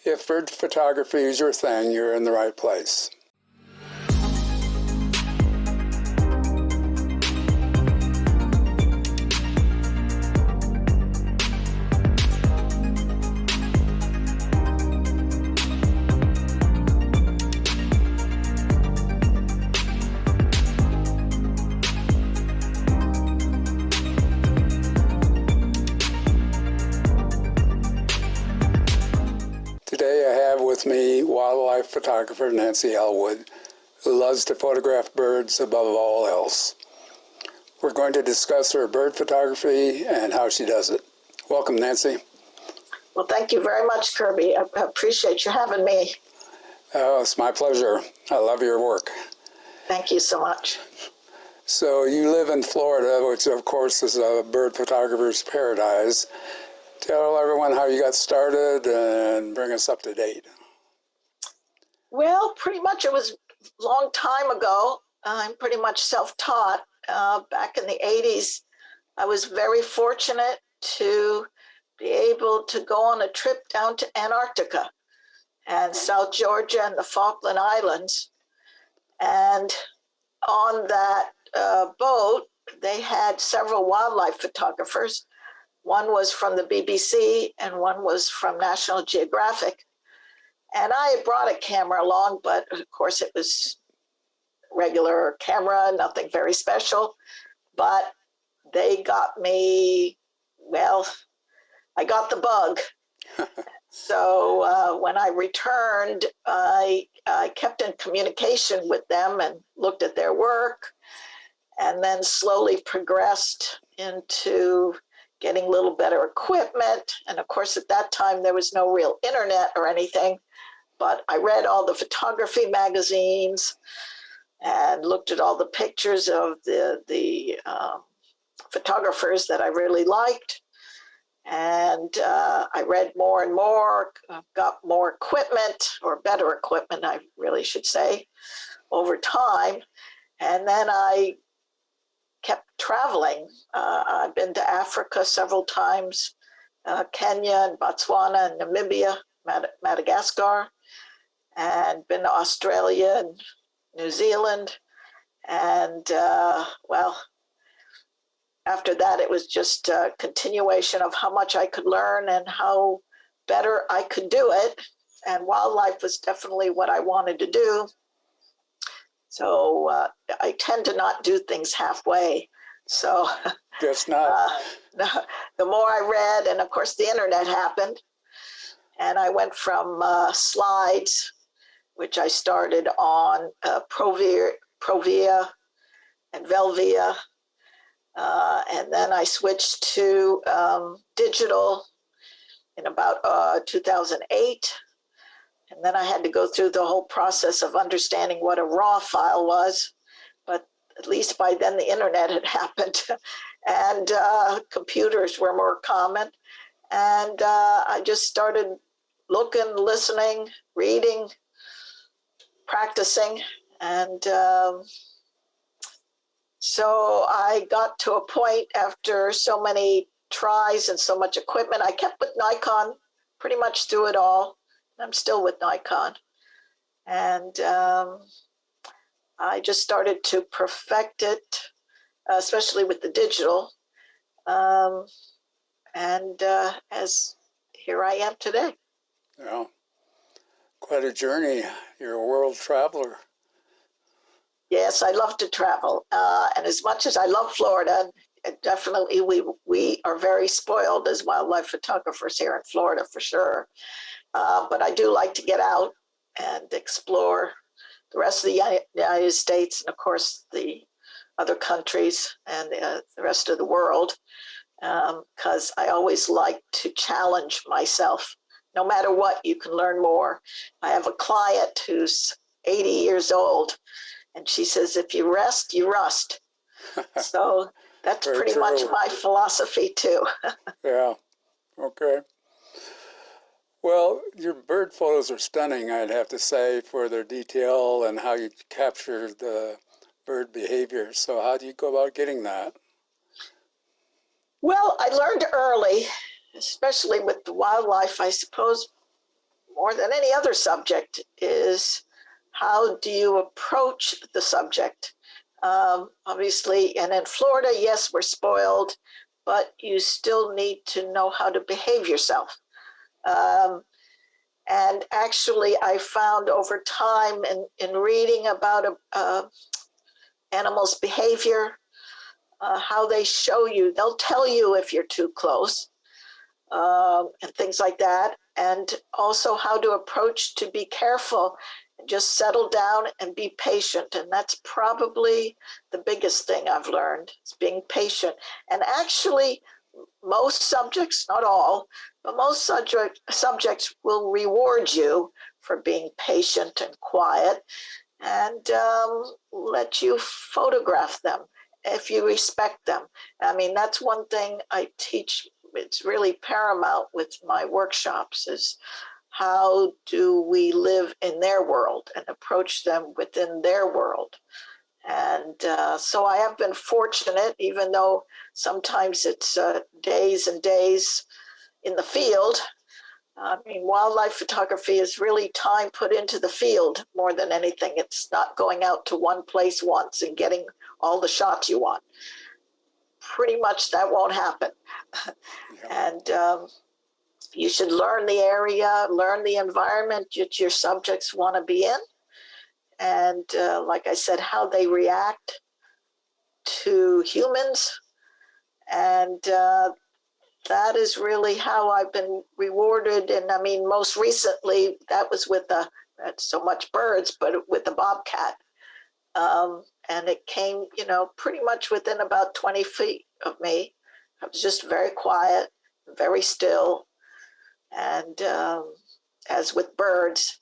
If bird photography is your thing, you're in the right place. Today I have with me wildlife photographer Nancy Elwood, who loves to photograph birds above all else. We're going to discuss her bird photography and how she does it. Welcome, Nancy. Well, thank you very much, Kirby. I appreciate you having me. Oh, it's my pleasure. I love your work. Thank you so much. So you live in Florida, which of course is a bird photographer's paradise. Tell everyone how you got started and bring us up to date. Well, pretty much it was a long time ago. I'm pretty much self-taught. Back in the 80s, I was very fortunate to be able to go on a trip down to Antarctica and South Georgia and the Falkland Islands. And on that boat, they had several wildlife photographers. One was from the BBC and one was from National Geographic. And I had brought a camera along, but of course it was regular camera, nothing very special. But they got me, well, I got the bug. So when I returned, I kept in communication with them and looked at their work, and then slowly progressed into getting a little better equipment. And of course, at that time, there was no real internet or anything, but I read all the photography magazines and looked at all the pictures of the photographers that I really liked. And I read more and more, got more equipment, or better equipment, I really should say, over time. And then I kept traveling. I've been to Africa several times, Kenya and Botswana and Namibia, Madagascar, and been to Australia and New Zealand. And well, after that, it was just a continuation of how much I could learn and how better I could do it. And wildlife was definitely what I wanted to do. So I tend to not do things halfway. So Guess not. The more I read, and of course the internet happened, and I went from slides, which I started on Provia and Velvia, and then I switched to digital in about 2008. And then I had to go through the whole process of understanding what a RAW file was. But at least by then the internet had happened and computers were more common. And I just started looking, listening, reading, practicing. And so I got to a point after so many tries and so much equipment. I kept with Nikon pretty much through it all. I'm still with Nikon. And I just started to perfect it, especially with the digital. And as here I am today. Yeah, quite a journey. You're a world traveler. Yes, I love to travel. And as much as I love Florida, definitely we are very spoiled as wildlife photographers here in Florida for sure. But I do like to get out and explore the rest of the United States and, of course, the other countries and the rest of the world, because I always like to challenge myself. No matter what, you can learn more. I have a client who's 80 years old, and she says, if you rest, you rust. So that's Very pretty true. much my philosophy, too. Yeah, okay. Well, your bird photos are stunning, I'd have to say, for their detail and how you capture the bird behavior. So how do you go about getting that? Well, I learned early, especially with the wildlife, I suppose more than any other subject is how do you approach the subject? Obviously, and in Florida, yes, we're spoiled, but you still need to know how to behave yourself. And actually, I found over time in reading about animals' behavior, how they show you, they'll tell you if you're too close, and things like that. And also how to approach to be careful and just settle down and be patient. And that's probably the biggest thing I've learned, is being patient. And actually, most subjects, not all, but most subjects will reward you for being patient and quiet, and let you photograph them if you respect them. I mean, that's one thing I teach. It's really paramount with my workshops, is how do we live in their world and approach them within their world. And so I have been fortunate, even though sometimes it's days and days in the field. I mean, wildlife photography is really time put into the field more than anything. It's not going out to one place once and getting all the shots you want. Pretty much that won't happen. Yeah. And you should learn the area, learn the environment that your subjects want to be in. And like I said, how they react to humans. And that is really how I've been rewarded. And I mean, most recently, that was with not so much birds, but with the bobcat. And it came, pretty much within about 20 feet of me. I was just very quiet, very still. And as with birds,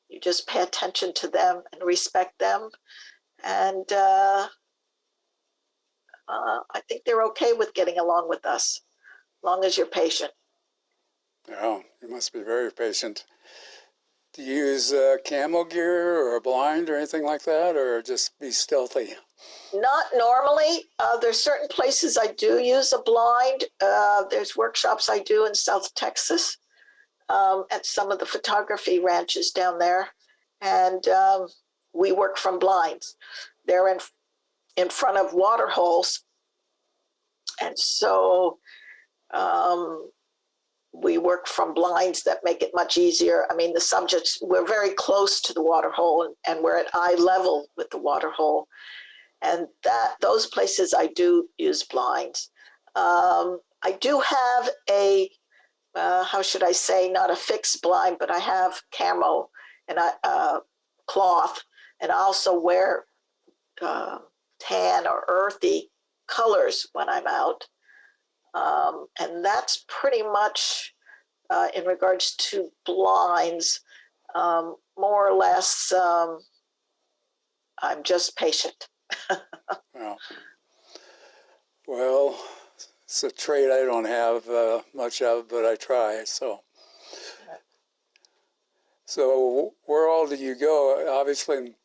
you just pay attention to them and respect them. And I think they're okay with getting along with us, as long as you're patient. Yeah, you must be very patient. Do you use camo gear or a blind or anything like that, or just be stealthy? Not normally. There's certain places I do use a blind. There's workshops I do in South Texas at some of the photography ranches down there. And we work from blinds. They're in front of water holes. And so we work from blinds that make it much easier. I mean, the subjects, we're very close to the water hole, and we're at eye level with the water hole. And those places I do use blinds. I do have a, how should I say, not a fixed blind, but I have camo and cloth, and I also wear tan or earthy colors when I'm out. And that's pretty much in regards to blinds, more or less, I'm just patient. Well, it's a trait I don't have much of, but I try. So where all do you go? Obviously,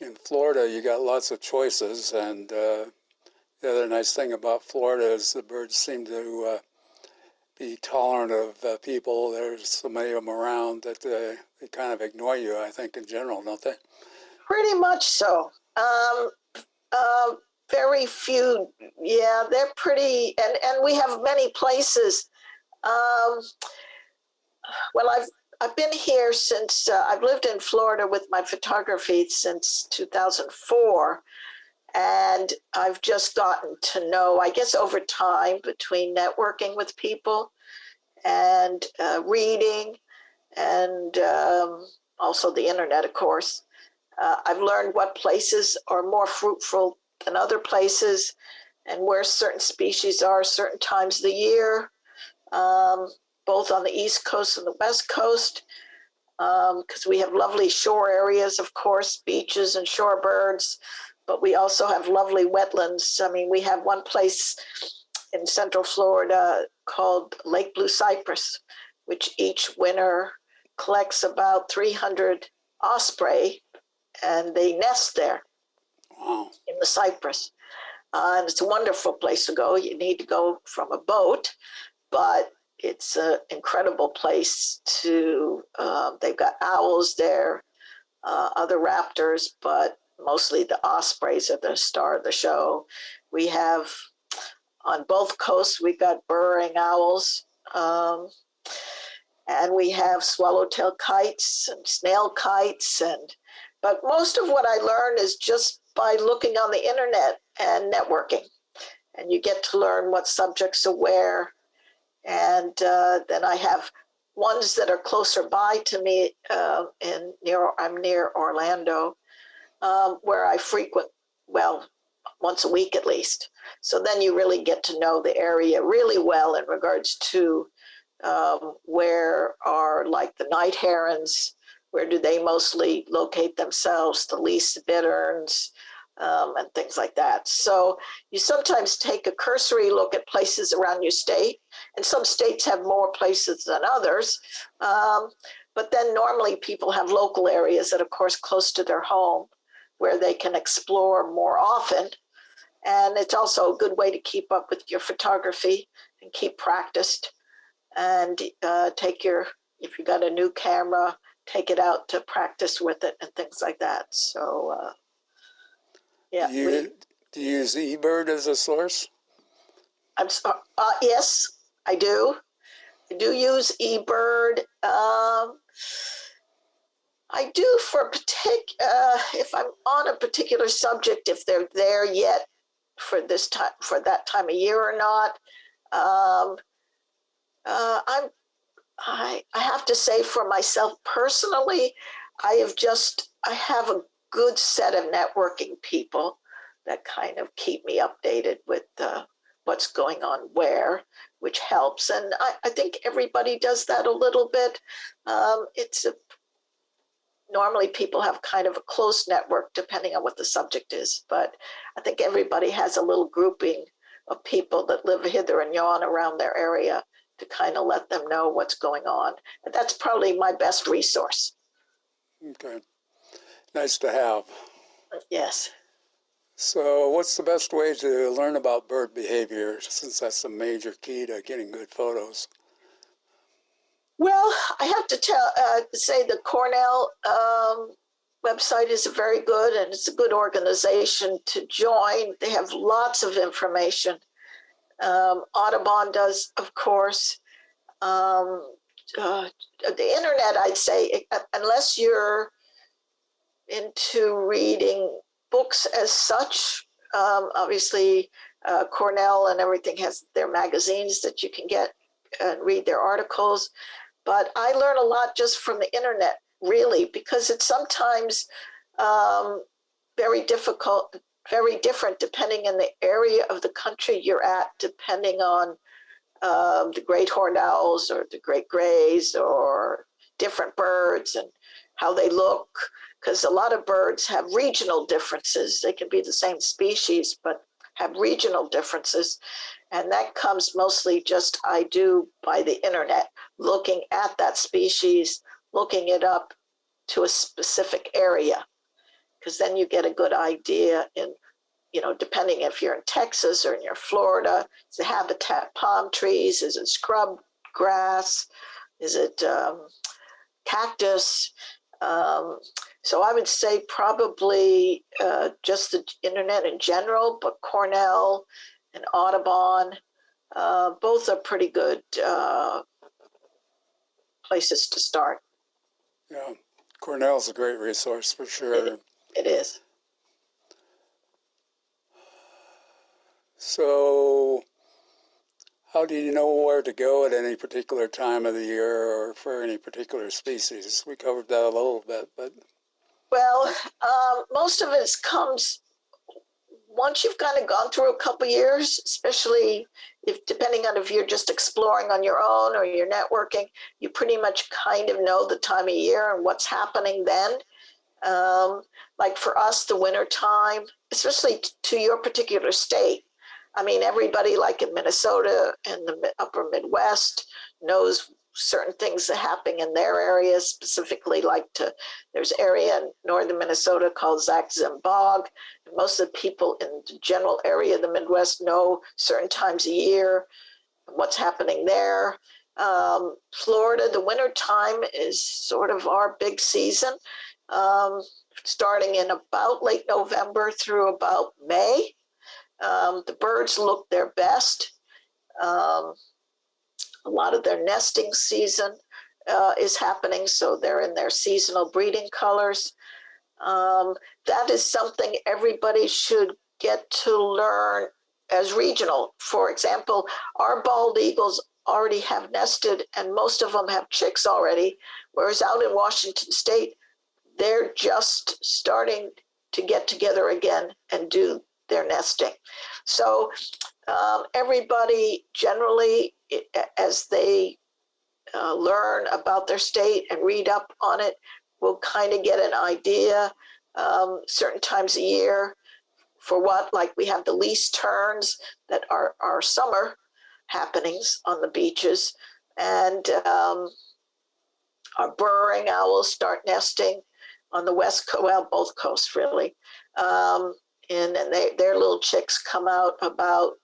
in Florida, you got lots of choices, and the other nice thing about Florida is the birds seem to be tolerant of people. There's so many of them around that they kind of ignore you, I think, in general, don't they? Pretty much so. Very few. Yeah, they're pretty, and we have many places. Well, I've been here since I've lived in Florida with my photography since 2004. And I've just gotten to know, I guess over time, between networking with people and reading and also the internet, of course, I've learned what places are more fruitful than other places and where certain species are certain times of the year, both on the East Coast and the West Coast, because we have lovely shore areas, of course, beaches and shorebirds. But we also have lovely wetlands. I mean, we have one place in Central Florida called Lake Blue Cypress, which each winter collects about 300 osprey, and they nest there. Wow. In the cypress. And it's a wonderful place to go. You need to go from a boat, but it's an incredible place to, they've got owls there, other raptors, but mostly the ospreys are the star of the show. We have, on both coasts, we've got burrowing owls, and we have swallowtail kites and snail kites. But most of what I learned is just by looking on the internet and networking. And you get to learn what subjects are where. And then I have ones that are closer by to me. I'm near Orlando, where I frequent, well, once a week at least. So then you really get to know the area really well in regards to where are like the night herons, where do they mostly locate themselves, the least bitterns, and things like that. So you sometimes take a cursory look at places around your state, and some states have more places than others. But then normally people have local areas that, of course, close to their home where they can explore more often. And it's also a good way to keep up with your photography and keep practiced. And if you got a new camera, take it out to practice with it and things like that. So, yeah. Do you use eBird as a source? I'm sorry. Yes, I do. I do use eBird. I do for if I'm on a particular subject, if they're there yet for that time of year or not. I have to say for myself personally, I have a good set of networking people that kind of keep me updated with what's going on where, which helps. And I think everybody does that a little bit. Normally people have kind of a close network depending on what the subject is, but I think everybody has a little grouping of people that live hither and yon around their area to kind of let them know what's going on. And that's probably my best resource. Okay. Nice to have. Yes. So what's the best way to learn about bird behavior, since that's a major key to getting good photos? Well, I have to say the Cornell website is very good, and it's a good organization to join. They have lots of information. Audubon does, of course. The internet, I'd say, unless you're into reading books as such, obviously Cornell and everything has their magazines that you can get and read their articles. But I learn a lot just from the internet, really, because it's sometimes very difficult, very different depending on the area of the country you're at, depending on the great horned owls or the great grays or different birds and how they look. Because a lot of birds have regional differences. They can be the same species, but have regional differences. And that comes mostly just I do by the internet, looking at that species, looking it up to a specific area, because then you get a good idea in, depending if you're in Texas or in Florida, is it habitat palm trees? Is it scrub grass? Is it cactus? So I would say probably just the internet in general, but Cornell and Audubon, both are pretty good places to start. Yeah, Cornell's a great resource for sure. It is. So how do you know where to go at any particular time of the year or for any particular species? We covered that a little bit, but... Well, most of it comes once you've kind of gone through a couple years, especially depending on if you're just exploring on your own or you're networking, you pretty much kind of know the time of year and what's happening then. Like for us, the winter time, especially to your particular state. I mean, everybody like in Minnesota and the upper Midwest knows certain things that happen in their areas, specifically there's an area in northern Minnesota called Zach-Zim Bog. And most of the people in the general area of the Midwest know certain times a year, what's happening there. Florida, the winter time is sort of our big season, starting in about late November through about May. The birds look their best. A lot of their nesting season is happening, so they're in their seasonal breeding colors. That is something everybody should get to learn as regional. For example, our bald eagles already have nested and most of them have chicks already, whereas out in Washington State, they're just starting to get together again and do their nesting. So everybody generally, as they learn about their state and read up on it, will kind of get an idea certain times a year for what, like we have the lease turns that are our summer happenings on the beaches, and our burrowing owls start nesting on the west coast, well, both coasts really, and their little chicks come out about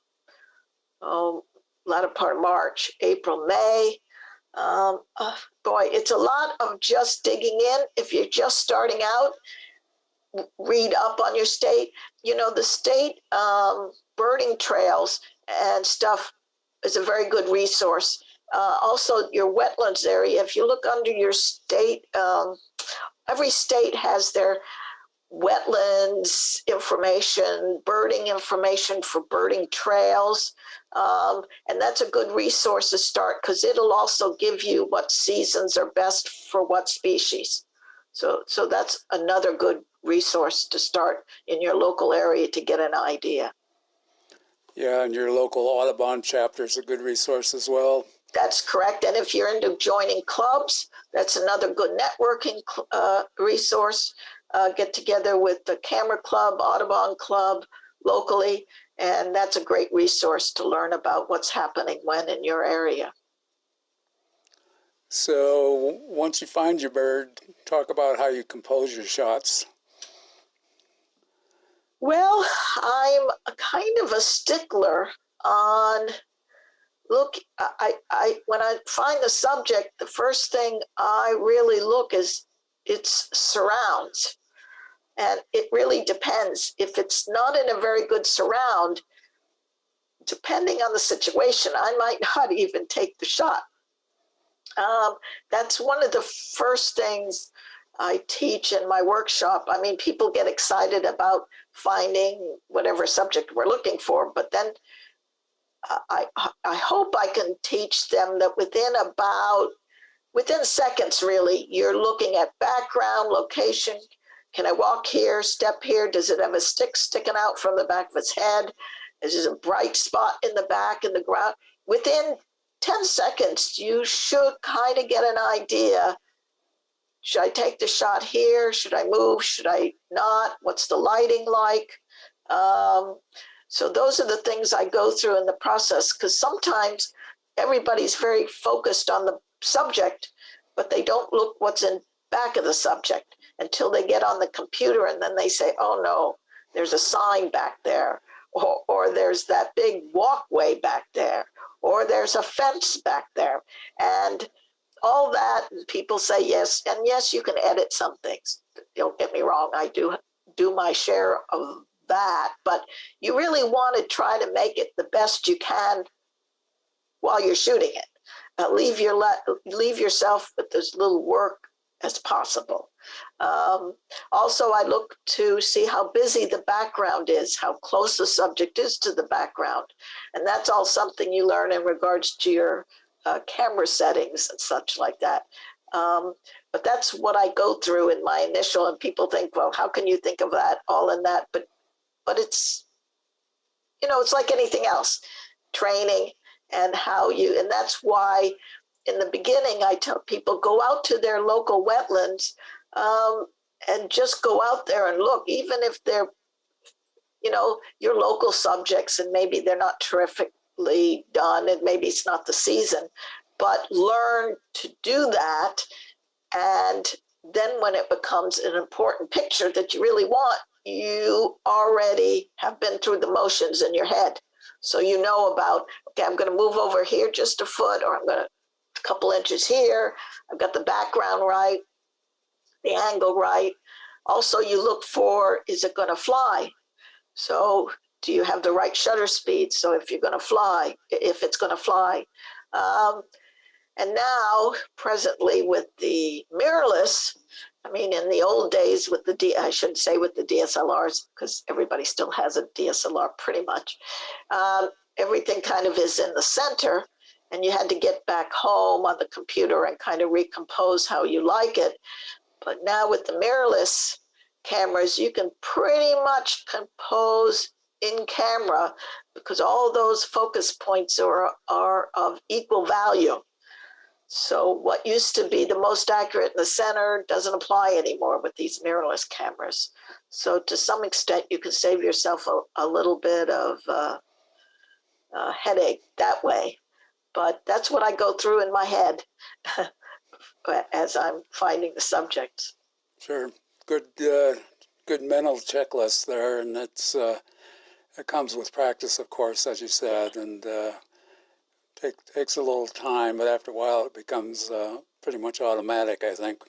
latter part of March, April, May. Boy, it's a lot of just digging in. If you're just starting out, read up on your state. You know, the state birding trails and stuff is a very good resource. Also, your wetlands area, if you look under your state, every state has their wetlands information, birding information for birding trails. And that's a good resource to start because it'll also give you what seasons are best for what species. So that's another good resource to start in your local area to get an idea. Yeah, and your local Audubon chapter is a good resource as well. That's correct. And if you're into joining clubs, that's another good networking resource. Get together with the Camera Club, Audubon Club locally, and that's a great resource to learn about what's happening when in your area. So once you find your bird, talk about how you compose your shots. Well, I'm a kind of a stickler on, look, when I find the subject, the first thing I really look is its surrounds. And it really depends. If it's not in a very good surround, depending on the situation, I might not even take the shot. That's one of the first things I teach in my workshop. I mean, people get excited about finding whatever subject we're looking for, but then I hope I can teach them that within seconds, really, you're looking at background, location. Can I walk here, step here? Does it have a stick sticking out from the back of its head? Is there a bright spot in the back, in the ground? Within 10 seconds, you should kind of get an idea. Should I take the shot here? Should I move? Should I not? What's the lighting like? So those are the things I go through in the process, because sometimes everybody's very focused on the subject, but they don't look what's in back of the subject until they get on the computer, and then they say, oh no, there's a sign back there, or there's that big walkway back there, or there's a fence back there. And all that, people say yes, and yes, you can edit some things. Don't get me wrong, I do my share of that, but you really want to try to make it the best you can while you're shooting it. Leave yourself with as little work as possible. Also, I look to see how busy the background is, how close the subject is to the background. And that's all something you learn in regards to your camera settings and such like that. But that's what I go through in my initial, and people think, well, how can you think of that all in that? But it's, it's like anything else, training and and that's why in the beginning, I tell people, go out to their local wetlands and just go out there and look, even if they're, your local subjects and maybe they're not terrifically done and maybe it's not the season, but learn to do that. And then when it becomes an important picture that you really want, you already have been through the motions in your head. So you know about, okay, I'm going to move over here just a foot, or I'm going to a couple inches here. I've got the background right, the angle right. Also, you look for, is it going to fly? So do you have the right shutter speed? So if you're going to fly, if it's going to fly. And now, presently with the mirrorless, I mean, in the old days with I shouldn't say with the DSLRs, because everybody still has a DSLR pretty much. Everything kind of is in the center, and you had to get back home on the computer and kind of recompose how you like it. But now with the mirrorless cameras, you can pretty much compose in camera because all those focus points are of equal value. So what used to be the most accurate in the center doesn't apply anymore with these mirrorless cameras. So to some extent, you can save yourself a little bit of headache that way. But that's what I go through in my head as I'm finding the subjects. Sure. Good mental checklist there, and it comes with practice, of course, as you said, and takes a little time, but after a while it becomes pretty much automatic, I think.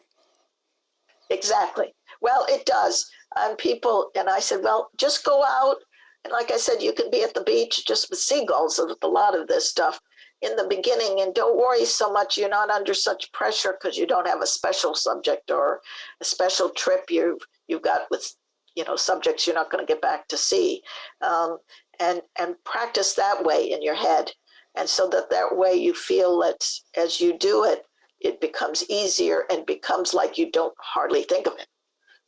Exactly. Well, it does. And I said, well, just go out. And like I said, you can be at the beach just with seagulls with a lot of this stuff in the beginning. And don't worry so much. You're not under such pressure because you don't have a special subject or a special trip you've got with, subjects you're not going to get back to see. And practice that way in your head. And so that way you feel that as you do it, it becomes easier and becomes like you don't hardly think of it.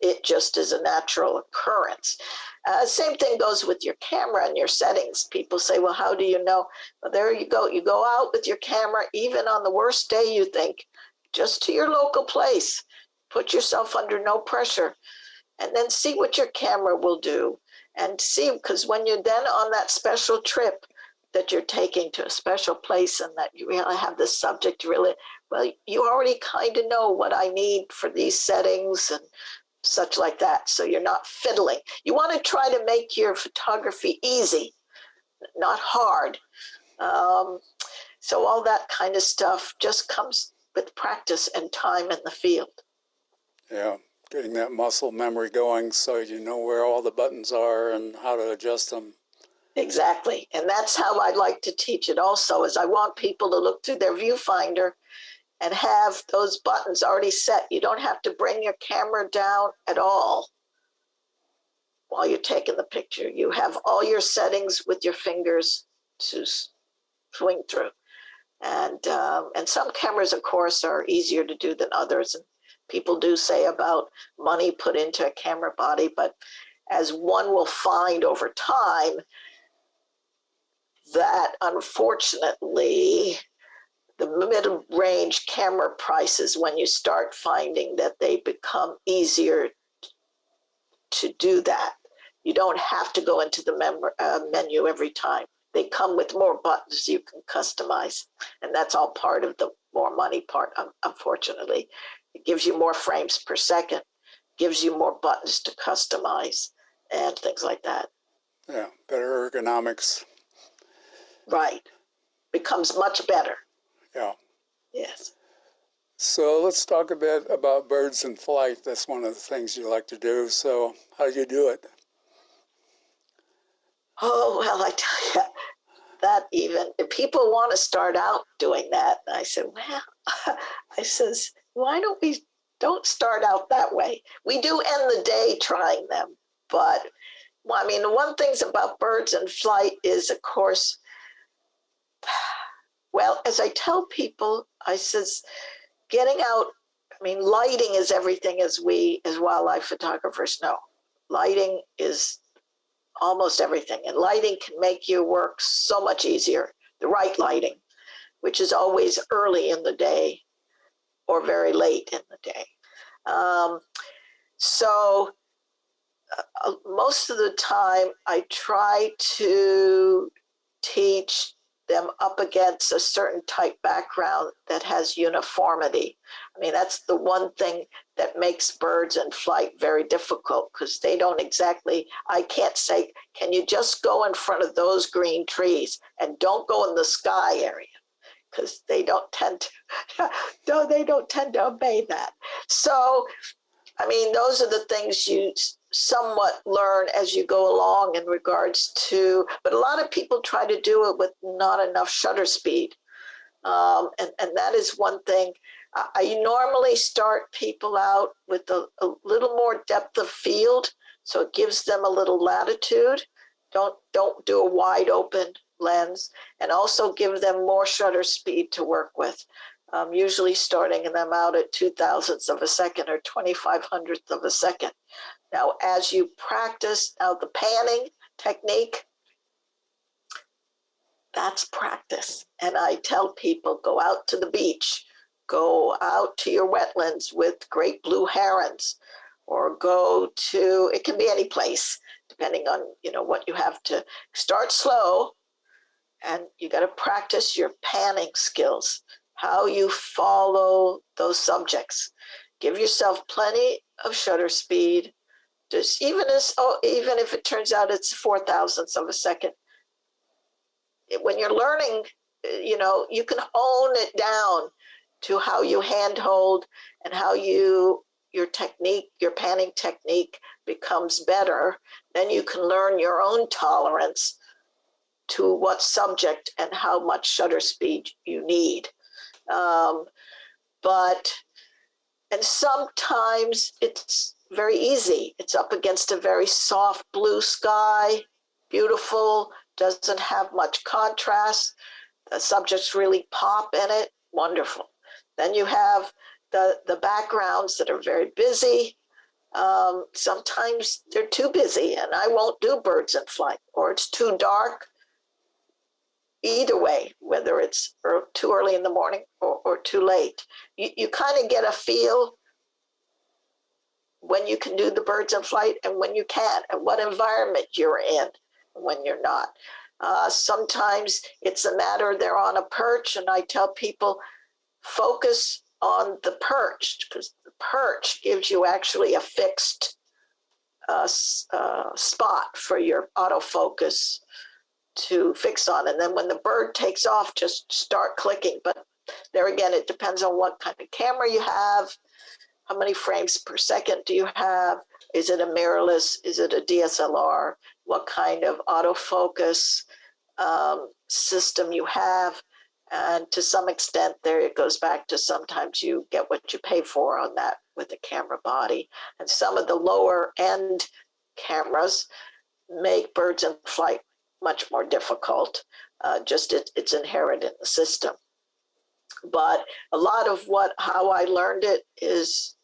It just is a natural occurrence. Same thing goes with your camera and your settings. People say, well, how do you know? Well, there you go. You go out with your camera, even on the worst day you think, just to your local place. Put yourself under no pressure and then see what your camera will do. And see, because when you're then on that special trip, that you're taking to a special place and that you really have this subject really, well, you already kind of know what I need for these settings and such like that. So you're not fiddling. You want to try to make your photography easy, not hard. So all that kind of stuff just comes with practice and time in the field. Yeah, getting that muscle memory going so you know where all the buttons are and how to adjust them. Exactly. And that's how I like to teach it also, is I want people to look through their viewfinder and have those buttons already set. You don't have to bring your camera down at all while you're taking the picture. You have all your settings with your fingers to swing through. And some cameras, of course, are easier to do than others. And people do say about money put into a camera body, but as one will find over time, that unfortunately the mid-range camera prices, when you start finding that they become easier to do that, you don't have to go into the menu every time. They come with more buttons you can customize, and that's all part of the more money part, unfortunately. It gives you more frames per second, gives you more buttons to customize and things like that. Yeah, better ergonomics. Right. Becomes much better. Yeah. Yes. So let's talk a bit about birds in flight. That's one of the things you like to do. So how do you do it? Oh, well, I tell you, that even if people want to start out doing that, I said, well, I says, why don't start out that way? We do end the day trying them, but well, I mean, the one things about birds in flight is, of course, well, as I tell people, I says, getting out, I mean, lighting is everything, as we, as wildlife photographers know. Lighting is almost everything, and lighting can make your work so much easier, the right lighting, which is always early in the day or very late in the day. So most of the time I try to teach them up against a certain type background that has uniformity. I mean, that's the one thing that makes birds in flight very difficult, because they don't exactly, I can't say, can you just go in front of those green trees and don't go in the sky area? because they don't tend to, no, they don't tend to obey that. So, I mean, those are the things you somewhat learn as you go along in regards to, but a lot of people try to do it with not enough shutter speed. And that is one thing. I normally start people out with a little more depth of field, so it gives them a little latitude. Don't do a wide open lens, and also give them more shutter speed to work with. Usually starting them out at 2,000ths of a second or 2,500th of a second. Now, as you practice, now the panning technique, that's practice. And I tell people, go out to the beach, go out to your wetlands with great blue herons, or go to, it can be any place, depending on, what you have to. Start slow, and you got to practice your panning skills, how you follow those subjects. Give yourself plenty of shutter speed. Just even if it turns out it's 4,000ths of a second, when you're learning, you can hone it down to how you handhold and how your technique, your panning technique becomes better. Then you can learn your own tolerance to what subject and how much shutter speed you need. And sometimes it's very easy. It's up against a very soft blue sky, beautiful, doesn't have much contrast. The subjects really pop in it, wonderful. Then you have the backgrounds that are very busy. Sometimes they're too busy, and I won't do birds in flight, or it's too dark. Either way, whether it's too early in the morning or too late, you kind of get a feel when you can do the birds in flight and when you can't, and what environment you're in when you're not. Sometimes it's a matter they're on a perch, and I tell people, focus on the perch, because the perch gives you actually a fixed spot for your autofocus to fix on. And then when the bird takes off, just start clicking. But there again, it depends on what kind of camera you have, how many frames per second do you have, is it a mirrorless, is it a DSLR, what kind of autofocus system you have. And to some extent, there it goes back to sometimes you get what you pay for on that with the camera body. And some of the lower end cameras make birds in flight much more difficult. It's inherent in the system. But a lot of how I learned it is,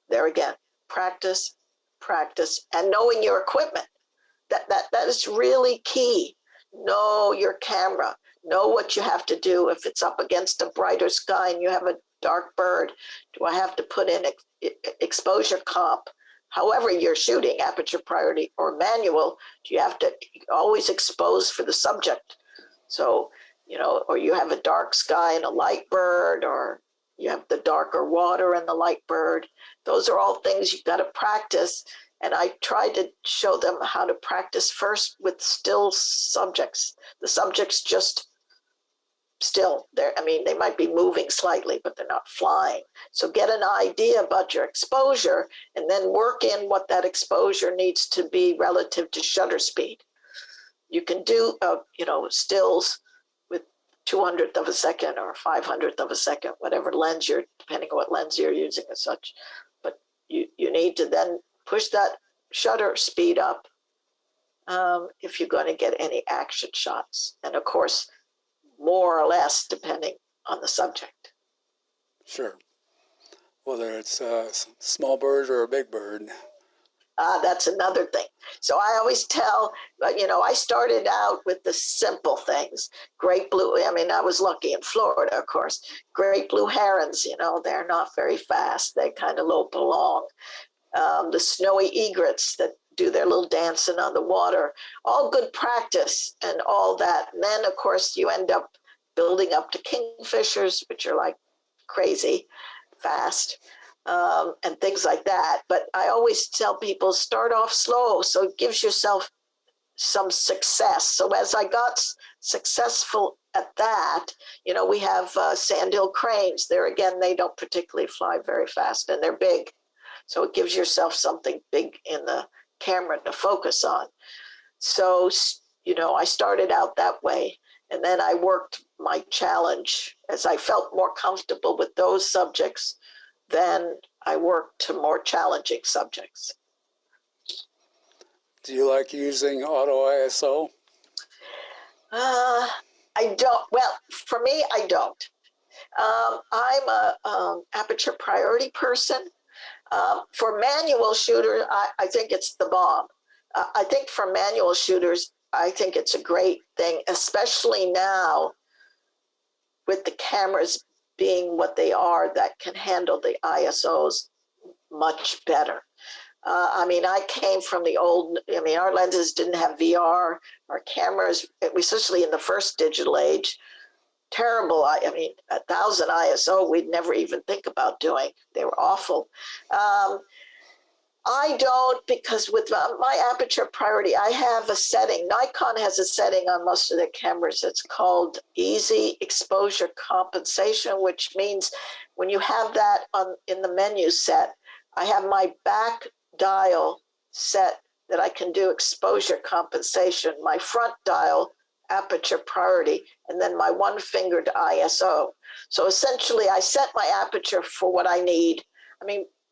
there again, practice, and knowing your equipment. That is really key. Know your camera. Know what you have to do. If it's up against a brighter sky and you have a dark bird, do I have to put in exposure comp? However you're shooting, aperture priority or manual, you have to always expose for the subject. So, or you have a dark sky and a light bird, or you have the darker water and the light bird. Those are all things you've got to practice. And I try to show them how to practice first with still subjects. The subjects just still there. I mean, they might be moving slightly, but they're not flying. So get an idea about your exposure, and then work in what that exposure needs to be relative to shutter speed. You can do, stills with 200th of a second or 500th of a second, whatever lens depending on what lens you're using and such. But you need to then push that shutter speed up if you're going to get any action shots. And of course, more or less depending on the subject. Sure. Whether it's a small bird or a big bird. That's another thing. So I always tell, I started out with the simple things. Great blue, I was lucky in Florida, of course. Great blue herons, they're not very fast. They kind of lope along. The snowy egrets that do their little dancing on the water, all good practice and all that. And then, of course, you end up building up to kingfishers, which are like crazy fast, and things like that. But I always tell people, start off slow, so it gives yourself some success. So as I got successful at that, we have sandhill cranes. There again, they don't particularly fly very fast, and they're big. So it gives yourself something big in the camera to focus on. So, I started out that way, and then I worked my challenge as I felt more comfortable with those subjects. Then I worked to more challenging subjects. Do you like using auto ISO? I don't. Well, for me, I don't. I'm a aperture priority person. For manual shooters, I think it's the bomb. I think for manual shooters, I think it's a great thing, especially now with the cameras being what they are that can handle the ISOs much better. I came from the old, our lenses didn't have VR. Our cameras, especially in the first digital age, terrible. 1,000 ISO, we'd never even think about doing. They were awful. I don't, because with my aperture priority, I have a setting. Nikon has a setting on most of their cameras. It's called easy exposure compensation, which means when you have that in the menu set, I have my back dial set that I can do exposure compensation, my front dial aperture priority, and then my one fingered ISO. So essentially I set my aperture for what I need.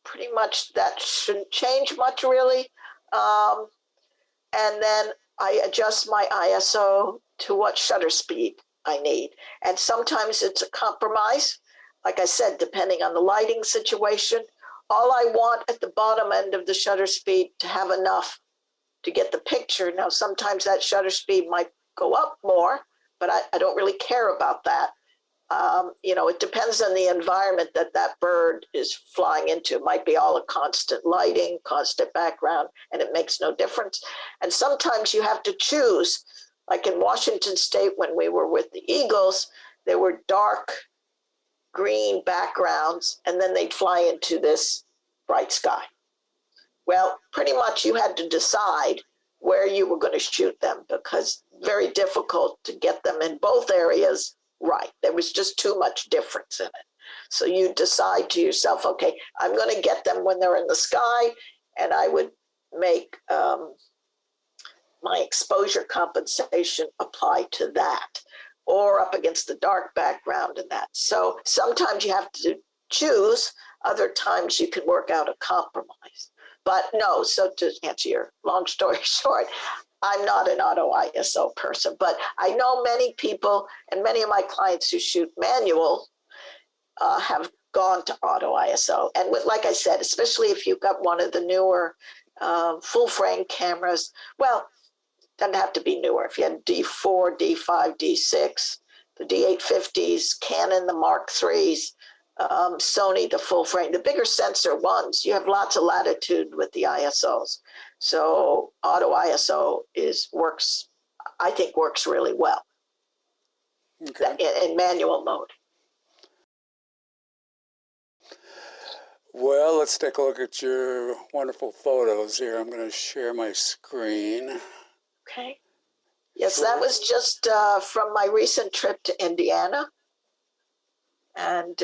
Pretty much that shouldn't change much really. And then I adjust my ISO to what shutter speed I need. And sometimes it's a compromise. Like I said, depending on the lighting situation, all I want at the bottom end of the shutter speed to have enough to get the picture. Now, sometimes that shutter speed might go up more, but I don't really care about that. It depends on the environment that bird is flying into. It might be all a constant lighting, constant background, and it makes no difference. And sometimes you have to choose, like in Washington State when we were with the Eagles, there were dark green backgrounds, and then they'd fly into this bright sky. Well, pretty much you had to decide where you were going to shoot them, because very difficult to get them in both areas right. There was just too much difference in it. So you decide to yourself, okay, I'm going to get them when they're in the sky, and I would make my exposure compensation apply to that, or up against the dark background and that. So sometimes you have to choose, other times you can work out a compromise. But no, so to answer your long story short, I'm not an auto ISO person, but I know many people and many of my clients who shoot manual have gone to auto ISO. And like I said, especially if you've got one of the newer full frame cameras, well, doesn't have to be newer. If you had D4, D5, D6, the D850s, Canon, the Mark IIIs, Sony, the full frame, the bigger sensor ones, you have lots of latitude with the ISOs. So auto ISO works really well in manual mode. Well, let's take a look at your wonderful photos here. I'm going to share my screen. Okay. Yes, that was just from my recent trip to Indiana. And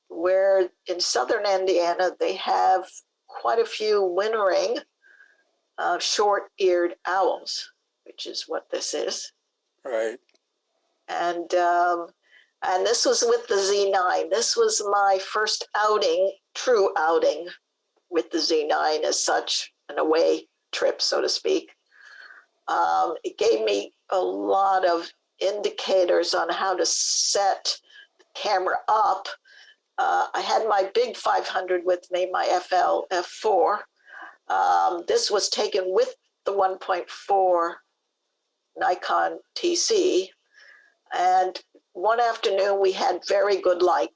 where in southern Indiana, they have quite a few wintering short-eared owls, which is what this is. Right. And this was with the Z9. This was my first true outing with the Z9 as such, an away trip, so to speak. It gave me a lot of indicators on how to set the camera up. I had my big 500 with me, my FL F4. This was taken with the 1.4 Nikon TC. And one afternoon we had very good light.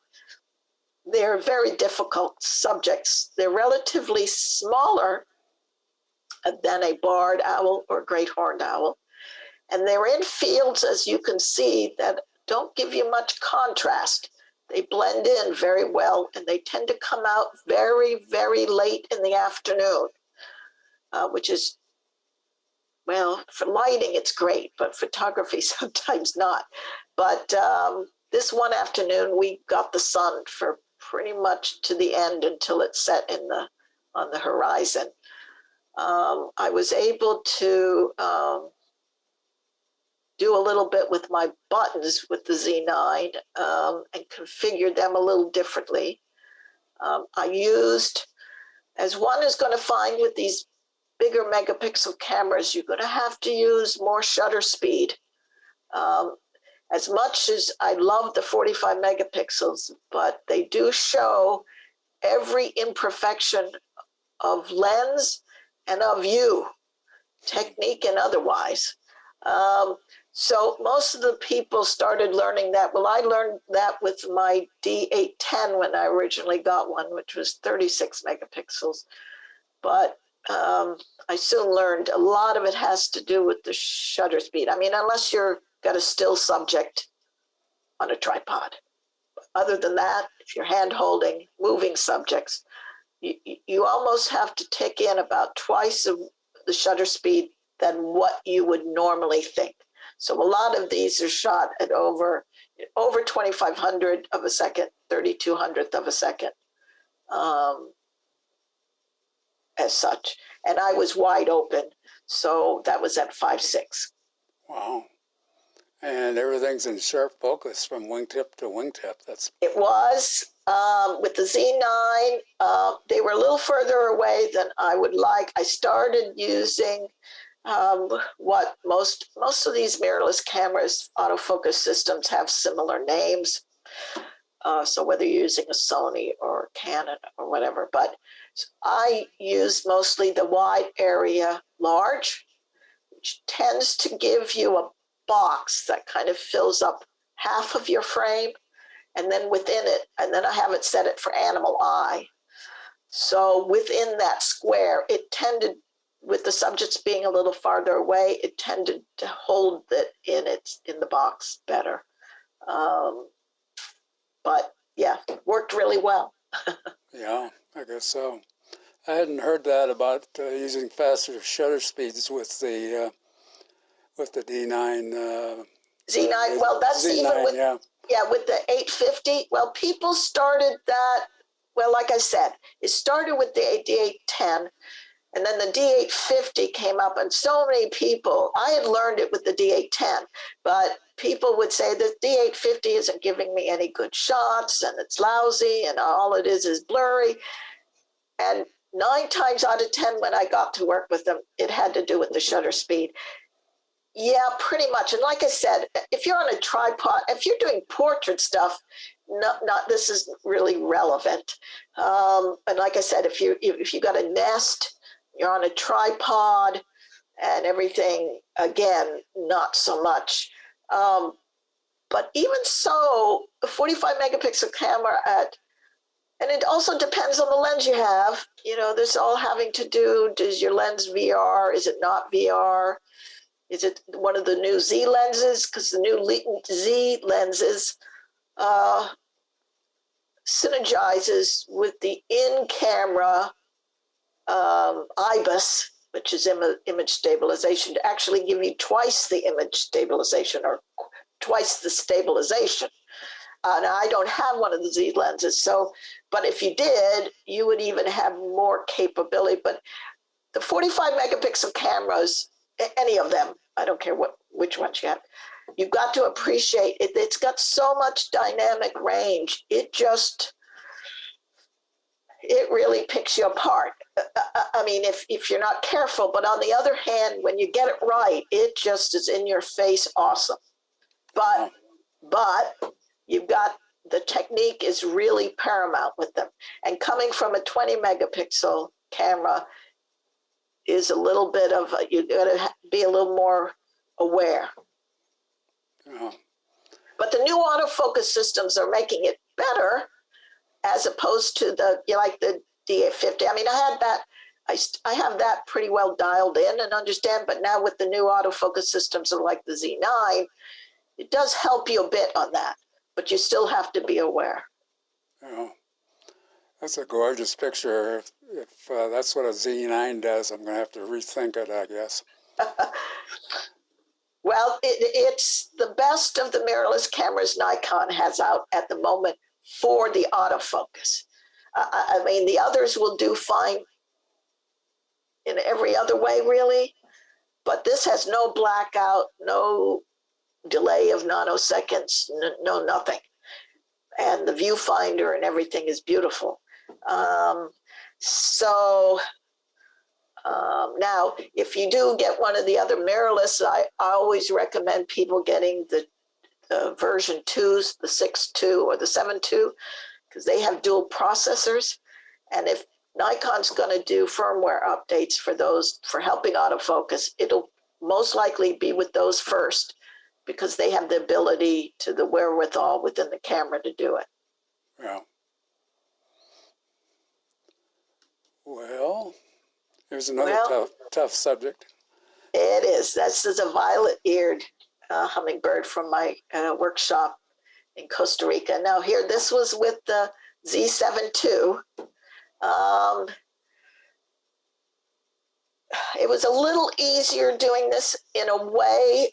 They're very difficult subjects. They're relatively smaller than a barred owl or great horned owl. And they're in fields, as you can see, that don't give you much contrast. They blend in very well, and they tend to come out very, very late in the afternoon, which is well, for lighting, it's great, but photography, sometimes not. But this one afternoon, we got the sun for pretty much to the end until it set on the horizon. I was able to do a little bit with my buttons with the Z9 and configure them a little differently. I used, as one is going to find with these bigger megapixel cameras, you're going to have to use more shutter speed. As much as I love the 45 megapixels, but they do show every imperfection of lens and of you, technique and otherwise. So most of the people started learning that. Well, I learned that with my D810 when I originally got one, which was 36 megapixels. But I soon learned a lot of it has to do with the shutter speed. I mean, unless you're got a still subject on a tripod. Other than that, if you're hand holding, moving subjects, you almost have to take in about twice of the shutter speed than what you would normally think. So a lot of these are shot at over 2,500 of a second, 3,200th of a second, as such. And I was wide open, so that was at 5.6. Wow. And everything's in sharp focus from wingtip to wingtip. It was. With the Z9, they were a little further away than I would like. I started using what most of these mirrorless cameras, autofocus systems have similar names. So whether you're using a Sony or Canon or whatever, but I use mostly the wide area large, which tends to give you a box that kind of fills up half of your frame, and then within it, and then I have it set it for animal eye. So within that square, it tended, with the subjects being a little farther away, it tended to hold it in the box better. But yeah, worked really well. Yeah, I guess so. I hadn't heard that about using faster shutter speeds with the D9. Z9, well, that's Z9, even with, yeah, with the 850. Well, people started that, well, like I said, it started with the D810, and then the D850 came up, and so many people, I had learned it with the D810, but people would say the D850 isn't giving me any good shots, and it's lousy, and all it is blurry. And 9 times out of 10, when I got to work with them, it had to do with the shutter speed. Yeah, pretty much. And like I said, if you're on a tripod, if you're doing portrait stuff, not this is really relevant. And like I said, if you got a nest, you're on a tripod and everything, again, not so much. But even so, a 45 megapixel camera and it also depends on the lens you have. You know, this all having to do, does your lens VR? Is it not VR? Is it one of the new Z lenses? Because the new Z lenses synergizes with the in-camera IBIS, which is image stabilization, to actually give you twice the image stabilization or twice the stabilization. Now, I don't have one of the Z lenses, so, but if you did, you would even have more capability. But the 45 megapixel cameras, any of them, I don't care which ones you have, you've got to appreciate it. It's got so much dynamic range. It really picks you apart. I mean, if you're not careful, but on the other hand, when you get it right, it just is in your face awesome. But you've got, the technique is really paramount with them. And coming from a 20 megapixel camera is a little bit of, you gotta be a little more aware. yeah. But the new autofocus systems are making it better as opposed to the D850. I mean, I had that, I have that pretty well dialed in and understand, but now with the new autofocus systems like the Z9, it does help you a bit on that, but you still have to be aware. Yeah. That's a gorgeous picture. If that's what a Z9 does, I'm going to have to rethink it, I guess. Well, it's the best of the mirrorless cameras Nikon has out at the moment for the autofocus. I mean, the others will do fine in every other way, really, but this has no blackout, no delay of nanoseconds, no nothing. And the viewfinder and everything is beautiful. Now, if you do get one of the other mirrorless, I always recommend people getting the version 2s, the 6.2 or the 7.2, because they have dual processors. And if Nikon's going to do firmware updates for those, for helping autofocus, it'll most likely be with those first, because they have the ability to the wherewithal within the camera to do it. Yeah. Well, here's another tough subject. It is. This is a violet-eared hummingbird from my workshop in Costa Rica. Now here, this was with the Z7 II. It was a little easier doing this in a way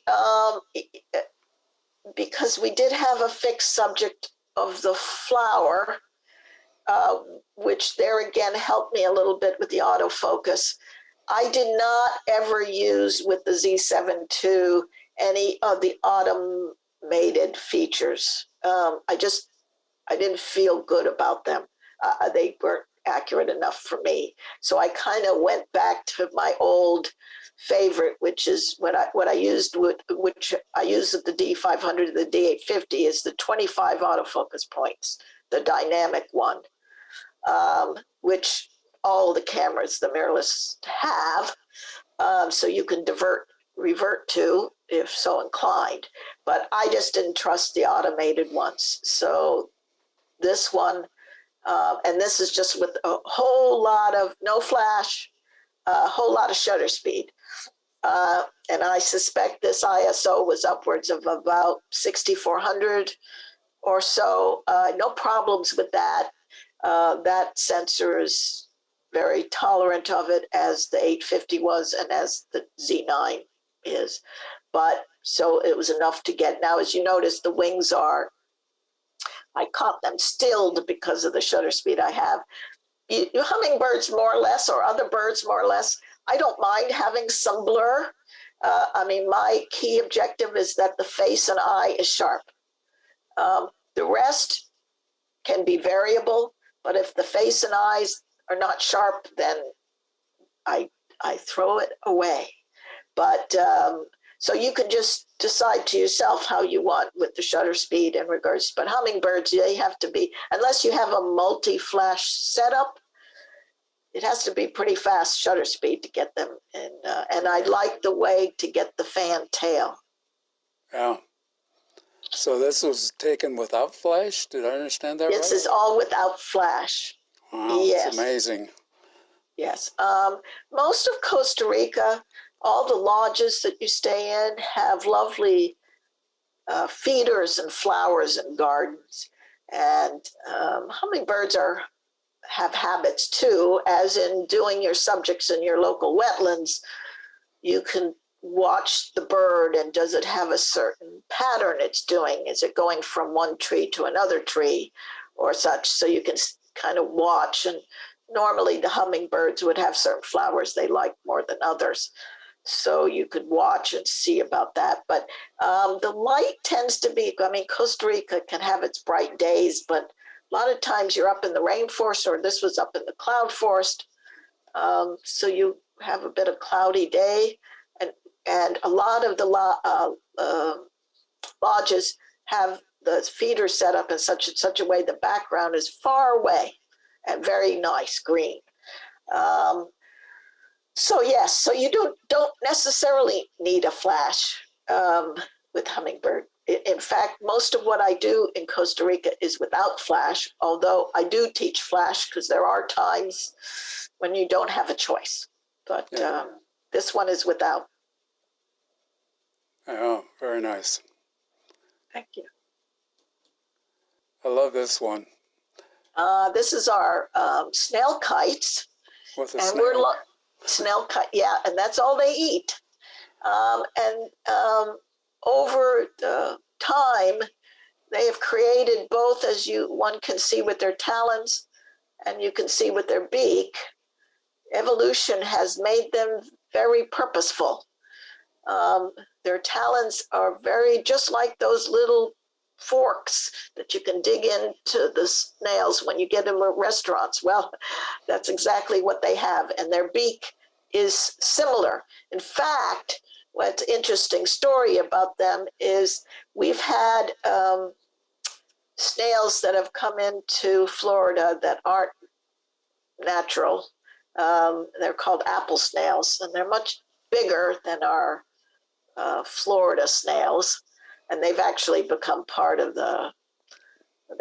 because we did have a fixed subject of the flower, which there again helped me a little bit with the autofocus. I did not ever use with the Z7 II any of the automated features. I didn't feel good about them. They weren't accurate enough for me. So I kind of went back to my old favorite, which is what I used with, which I use at the D500, the D850, is the 25 autofocus points, the dynamic one, which all the cameras, the mirrorless, have. So you can revert to if so inclined. But I just didn't trust the automated ones. So this one, and this is just with a whole lot of no flash, a whole lot of shutter speed. And I suspect this ISO was upwards of about 6,400 or so. No problems with that. That sensor is very tolerant of it, as the 850 was and as the Z9 is. But so it was enough to get. Now, as you notice, the wings are, I caught them stilled because of the shutter speed I have. Hummingbirds more or less, or other birds more or less, I don't mind having some blur. I mean, my key objective is that the face and eye is sharp. The rest can be variable, but if the face and eyes are not sharp, then I throw it away. But so you can just decide to yourself how you want with the shutter speed in regards. But hummingbirds, they have to be, unless you have a multi-flash setup, it has to be pretty fast shutter speed to get them. And I like the way to get the fan tail. Yeah. So this was taken without flash? Did I understand that right? This is all without flash. Wow, yes. That's amazing. Yes. Most of Costa Rica, all the lodges that you stay in have lovely feeders and flowers and gardens. And hummingbirds have habits too, as in doing your subjects in your local wetlands. You can watch the bird, and does it have a certain pattern it's doing? Is it going from one tree to another tree or such? So you can kind of watch, and normally the hummingbirds would have certain flowers they like more than others. So you could watch and see about that. But the light tends to be, I mean, Costa Rica can have its bright days, but a lot of times you're up in the rainforest, or this was up in the cloud forest. So you have a bit of cloudy day, and a lot of the lodges have the feeder set up in such a way the background is far away and very nice green. So yes, so you don't necessarily need a flash with hummingbird. In fact, most of what I do in Costa Rica is without flash, although I do teach flash because there are times when you don't have a choice. But yeah. This one is without. Oh, very nice. Thank you. I love this one. This is our snail kites. With a and snail. Snail kite, yeah, and that's all they eat. And over the time, they have created both, as one can see with their talons and you can see with their beak. Evolution has made them very purposeful. Their talons are very, just like those little forks that you can dig into the snails when you get them at restaurants. Well, that's exactly what they have. And their beak is similar. In fact, what's interesting story about them is we've had snails that have come into Florida that aren't natural. They're called apple snails, and they're much bigger than our Florida snails. And they've actually become part of the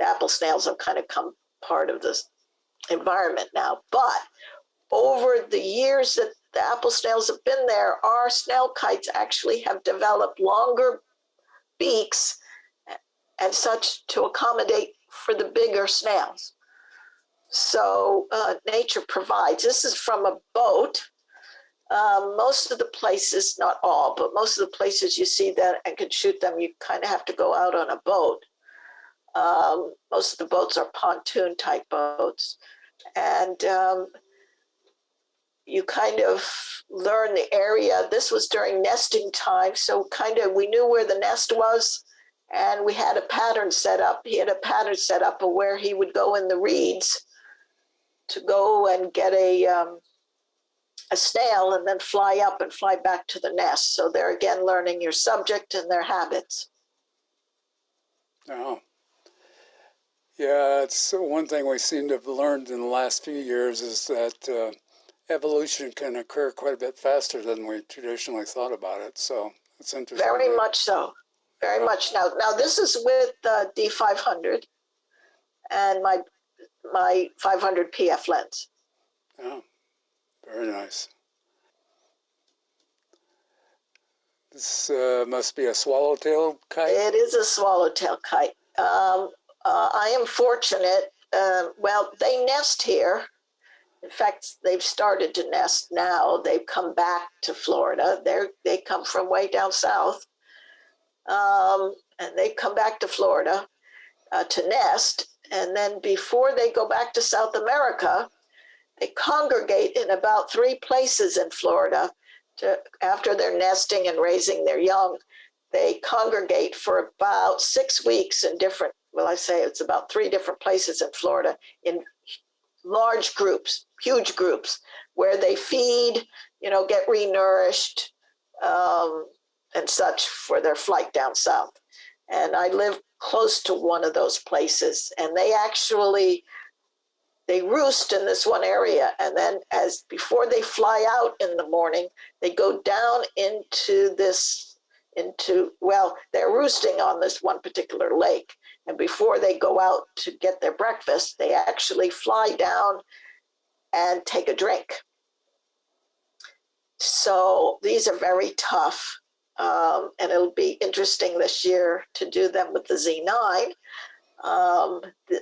apple snails have kind of come part of this environment now. But over the years that the apple snails have been there, our snail kites actually have developed longer beaks and such to accommodate for the bigger snails. So nature provides. This is from a boat. Most of the places, not all, but most of the places you see that and can shoot them, you kind of have to go out on a boat. Most of the boats are pontoon type boats. And you kind of learn the area. This was during nesting time, so kind of we knew where the nest was, and we had a pattern set up. He had a pattern set up of where he would go in the reeds to go and get a snail and then fly up and fly back to the nest. So they're again learning your subject and their habits. Oh. Yeah, it's one thing we seem to have learned in the last few years is that evolution can occur quite a bit faster than we traditionally thought about it. So it's interesting. Very much so. Very much. Now this is with D500 and my 500 PF lens. Oh, very nice. This must be a swallowtail kite? It is a swallowtail kite. I am fortunate. Well, they nest here. In fact, they've started to nest now. They've come back to Florida. They come from way down south. And they come back to Florida to nest. And then before they go back to South America, they congregate in about 3 places in Florida. After they're nesting and raising their young, they congregate for about 6 weeks in different, well, I say it's about 3 different places in Florida in large groups, huge groups, where they feed, get renourished and such for their flight down south. And I live close to one of those places, and they roost in this one area, and then before they fly out in the morning, they go down they're roosting on this one particular lake. And before they go out to get their breakfast, they actually fly down and take a drink. So these are very tough. And it'll be interesting this year to do them with the Z9.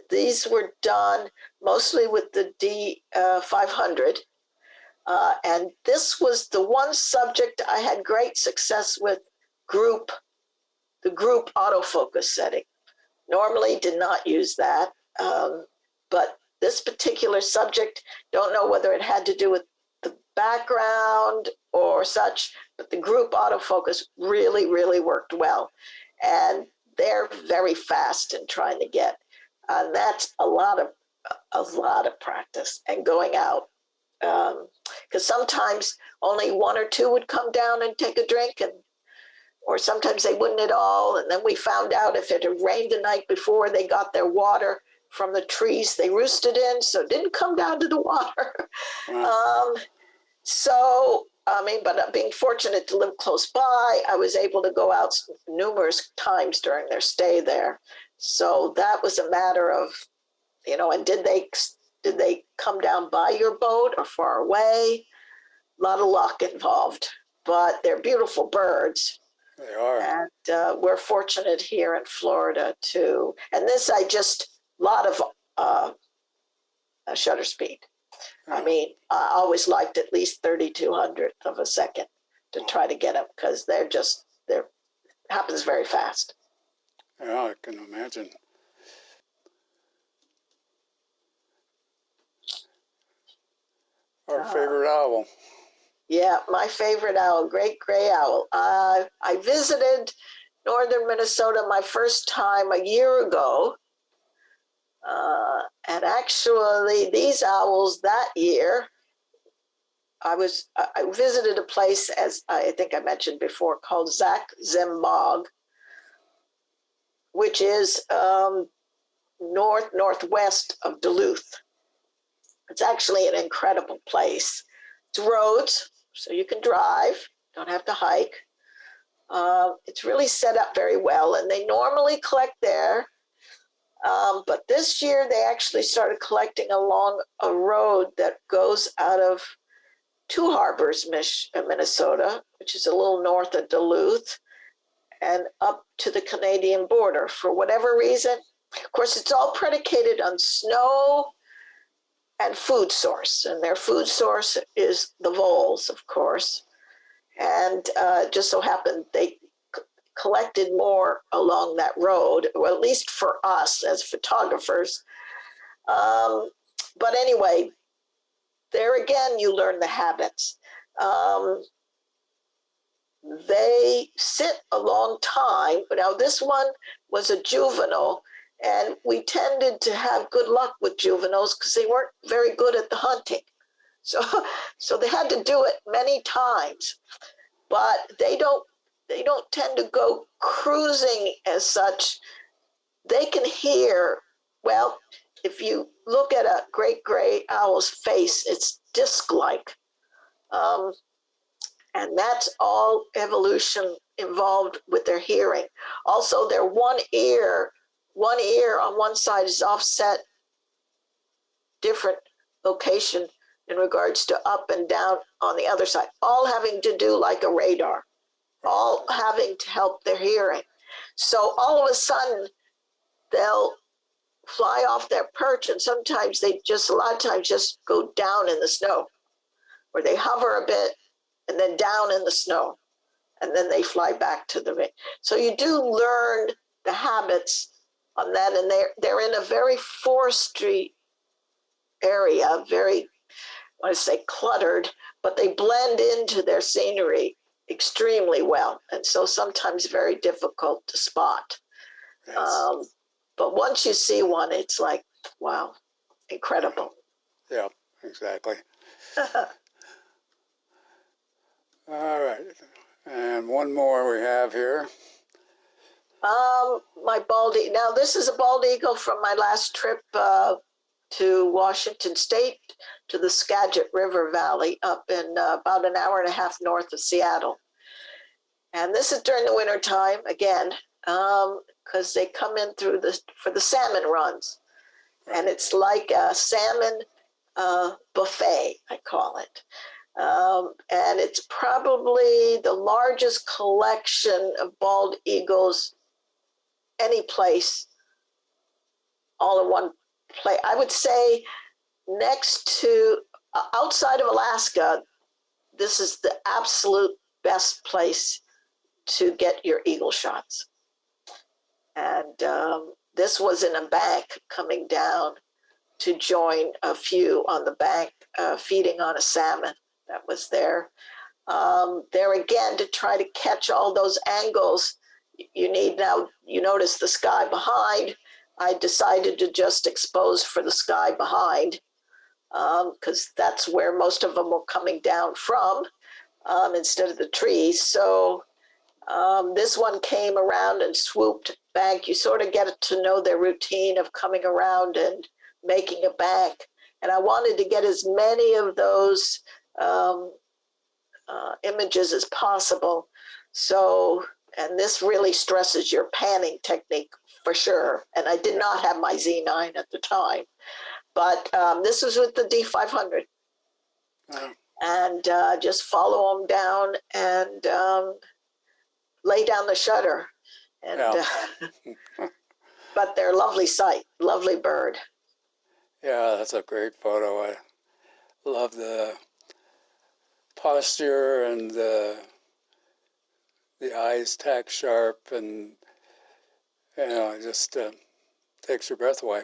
These were done mostly with the D500. And this was the one subject I had great success with the group autofocus setting. Normally did not use that, but this particular subject, don't know whether it had to do with the background or such, but the group autofocus really, really worked well. And they're very fast in trying to get. That's a lot of practice and going out. Because sometimes only 1 or 2 would come down and take a drink, or sometimes they wouldn't at all. And then we found out if it had rained the night before, they got their water from the trees they roosted in, so it didn't come down to the water. Wow. But being fortunate to live close by, I was able to go out numerous times during their stay there. So that was a matter of, and did they come down by your boat or far away? A lot of luck involved, but they're beautiful birds. They are. And we're fortunate here in Florida too. And this, a lot of shutter speed. I mean, I always liked at least 3200th of a second. to try to get them because they're happens very fast. Yeah, I can imagine. Our favorite owl. Yeah, my favorite owl, great gray owl. I visited northern Minnesota my first time a year ago. And actually, these owls that year, I visited a place, as I think I mentioned before, called Zach Zembog, which is northwest of Duluth. It's actually an incredible place. It's roads, so you can drive, don't have to hike. It's really set up very well, and they normally collect there. But this year they actually started collecting along a road that goes out of Two Harbors, Minnesota, which is a little north of Duluth, and up to the Canadian border for whatever reason. Of course, it's all predicated on snow and food source, and their food source is the voles, of course. And just so happened they collected more along that road, or at least for us as photographers. But anyway, there again, you learn the habits. They sit a long time. Now, this one was a juvenile, and we tended to have good luck with juveniles because they weren't very good at the hunting. So they had to do it many times, but they don't tend to go cruising as such. They can hear, well, if you look at a great gray owl's face, it's disc-like. And that's all evolution involved with their hearing. Also, their one ear on one side is offset different location in regards to up and down on the other side, all having to do like a radar, all having to help their hearing. So all of a sudden, they'll fly off their perch, and sometimes a lot of times just go down in the snow, where they hover a bit and then down in the snow, and then they fly back to the ring. So you do learn the habits on that, and they're in a very forestry area, very, I want to say cluttered, but they blend into their scenery extremely well, and so sometimes very difficult to spot. Yes. But once you see one, it's like, wow, incredible. Yeah, exactly. All right, and one more we have here. My bald eagle. Now, this is a bald eagle from my last trip to Washington State, to the Skagit River Valley, up in about an hour and a half north of Seattle. And this is during the winter time again, because they come in for the salmon runs. And it's like a salmon buffet, I call it. And it's probably the largest collection of bald eagles any place, all in one place. I would say next to, outside of Alaska, this is the absolute best place to get your eagle shots. And this was in a bank coming down to join a few on the bank feeding on a salmon that was there. There again, to try to catch all those angles, you need, now you notice the sky behind. I decided to just expose for the sky behind because that's where most of them were coming down from instead of the trees. So this one came around and swooped back. You sort of get to know their routine of coming around and making a bank. And I wanted to get as many of those images as possible. So, and this really stresses your panning technique for sure. And I did not have my Z9 at the time, but this was with the D500. And just follow them down and lay down the shutter. And but they're a lovely sight, lovely bird. Yeah, that's a great photo. I love the posture and the the eyes tack sharp, and it just takes your breath away.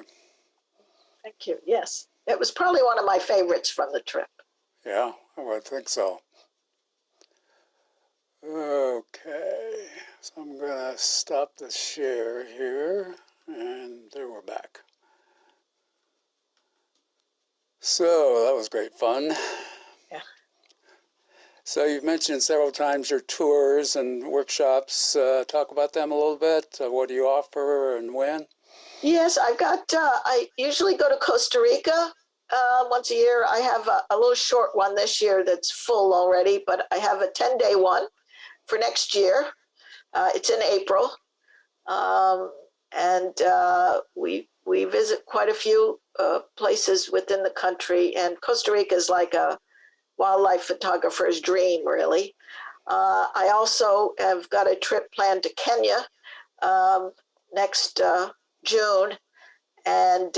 Thank you. Yes, it was probably one of my favorites from the trip. Yeah, I would think so. Okay, so I'm going to stop the share here, and there we're back. So that was great fun. Yeah. So you've mentioned several times your tours and workshops. Talk about them a little bit. What do you offer and when? Yes, I usually go to Costa Rica once a year. I have a little short one this year that's full already, but I have a 10-day one for next year. It's in April. And we visit quite a few places within the country, and Costa Rica is like a wildlife photographer's dream, really. I also have got a trip planned to Kenya next June, and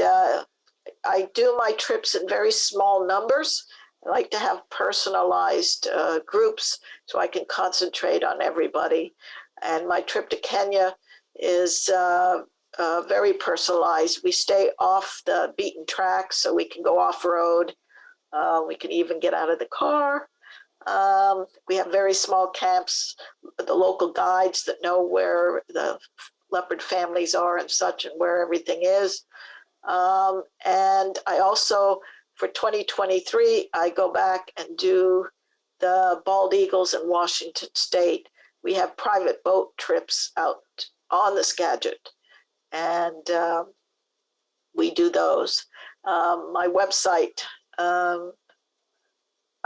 I do my trips in very small numbers. I like to have personalized groups so I can concentrate on everybody. And my trip to Kenya is very personalized. We stay off the beaten track so we can go off-road. We can even get out of the car. We have very small camps, the local guides that know where the leopard families are and such, and where everything is. And I also, for 2023, I go back and do the bald eagles in Washington State. We have private boat trips out on the Skagit, and we do those. My website, I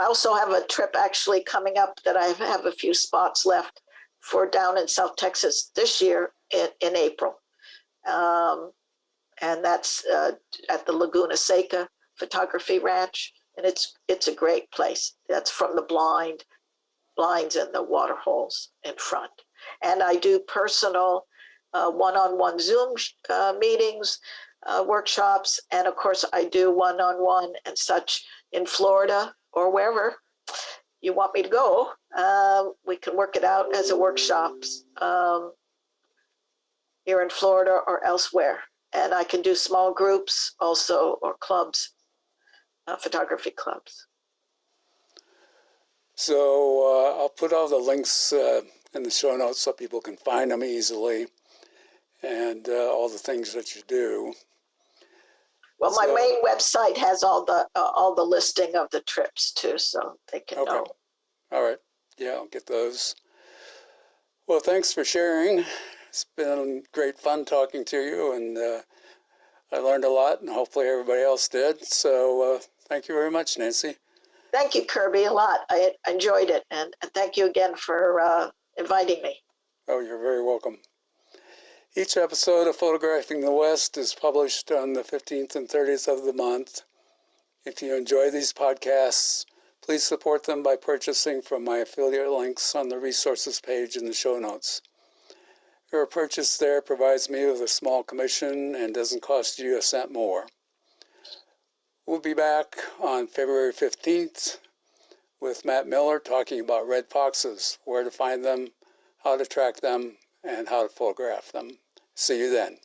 also have a trip actually coming up that I have a few spots left for down in South Texas this year in April. And that's at the Laguna Seca Photography Ranch. And it's a great place. That's from the blinds and the water holes in front. And I do personal one-on-one Zoom meetings, workshops, and of course I do one-on-one and such in Florida or wherever you want me to go. We can work it out as a workshops here in Florida or elsewhere. And I can do small groups also, or clubs, photography clubs. So I'll put all the links in the show notes so people can find them easily, and all the things that you do. Well, my main website has all the listing of the trips too, so they can know. All right. Yeah, I'll get those. Well, thanks for sharing. It's been great fun talking to you, and I learned a lot, and hopefully everybody else did. So thank you very much, Nancy. Thank you, Kirby, a lot. I enjoyed it, and thank you again for inviting me. Oh, you're very welcome. Each episode of Photographing the West is published on the 15th and 30th of the month. If you enjoy these podcasts, please support them by purchasing from my affiliate links on the resources page in the show notes. Your purchase there provides me with a small commission and doesn't cost you a cent more. We'll be back on February 15th with Matt Miller talking about red foxes, where to find them, how to track them, and how to photograph them. See you then.